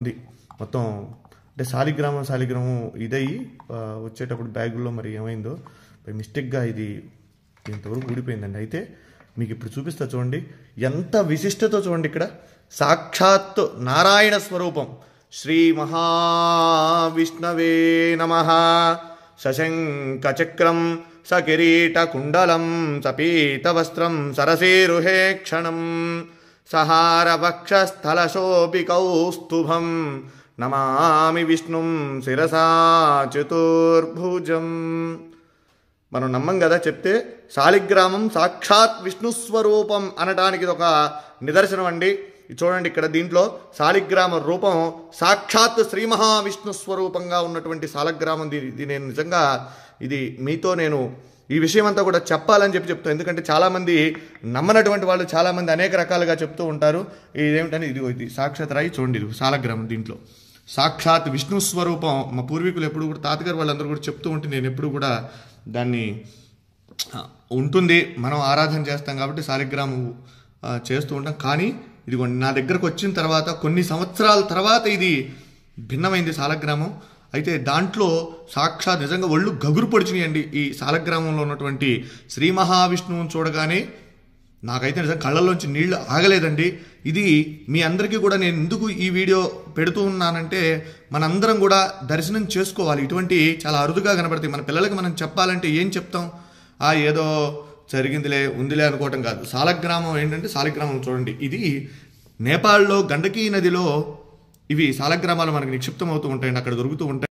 ఉంది మొత్తం. అంటే శాలిగ్రామం ఇదయ్యి వచ్చేటప్పుడు బ్యాగుల్లో మరి ఏమైందో బై మిస్టేక్గా ఇది ఇంతవరకు ఊడిపోయిందండి. అయితే మీకు ఇప్పుడు చూపిస్తా చూడండి, ఎంత విశిష్టతో చూడండి. ఇక్కడ సాక్షాత్ నారాయణ స్వరూపం. శ్రీ మహావిష్ణవే నమః. సశంఖచక్రం సకిరీటకుండలం సపీతవస్త్రం సరసేరుహేక్షణం సహారవక్షస్థలశోపి కౌస్తుభం నమామి విష్ణుం శిరసా చతుర్భుజం. మనం నమ్మం కదా చెప్తే. శాలిగ్రామం సాక్షాత్ విష్ణుస్వరూపం అనటానికి ఇది ఒక నిదర్శనం అండి. చూడండి, ఇక్కడ దీంట్లో శాలిగ్రామ రూపం సాక్షాత్ శ్రీ మహావిష్ణు స్వరూపంగా ఉన్నటువంటి శాలిగ్రామం. ఇది నేను నిజంగా మీతో నేను ఈ విషయం అంతా కూడా చెప్పాలని చెప్తాను. ఎందుకంటే చాలామంది నమ్మనటువంటి వాళ్ళు చాలామంది అనేక రకాలుగా చెప్తూ ఉంటారు. ఇదేమిటని ఇది సాక్షాత్ రాయి చూడండి, ఇది శాలిగ్రామం. దీంట్లో సాక్షాత్ విష్ణు స్వరూపం. మా పూర్వీకులు ఎప్పుడు కూడా తాతగారు వాళ్ళందరూ కూడా చెప్తూ ఉంటే నేను ఎప్పుడు కూడా దాన్ని ఉంటుంది, మనం ఆరాధన చేస్తాం కాబట్టి శాలిగ్రామం చేస్తూ ఉంటాం. కానీ ఇదిగోండి, నా దగ్గరకు వచ్చిన తర్వాత కొన్ని సంవత్సరాల తర్వాత ఇది భిన్నమైంది శాలిగ్రామం. అయితే దాంట్లో సాక్షాత్ నిజంగా ఒళ్ళు గగురు పొడిచినాయండి. ఈ శాలిగ్రామంలో ఉన్నటువంటి శ్రీ మహావిష్ణువుని చూడగానే నాకైతే నిజంగా కళ్ళల్లోంచి నీళ్లు ఆగలేదండి. ఇది మీ అందరికీ కూడా నేను ఎందుకు ఈ వీడియో పెడుతూ ఉన్నానంటే, మనందరం కూడా దర్శనం చేసుకోవాలి. ఇటువంటి చాలా అరుదుగా కనబడతాయి. మన పిల్లలకి మనం చెప్పాలంటే ఏం చెప్తాం? ఏదో జరిగిందిలే ఉందిలే అనుకోవటం కాదు. శాలిగ్రామం ఏంటంటే, శాలిగ్రామం చూడండి, ఇది నేపాల్లో గండకీ నదిలో ఇవి శాలిగ్రామాలు మనకి నిక్షిప్తం అవుతూ ఉంటాయండి, అక్కడ దొరుకుతూ ఉంటాయి.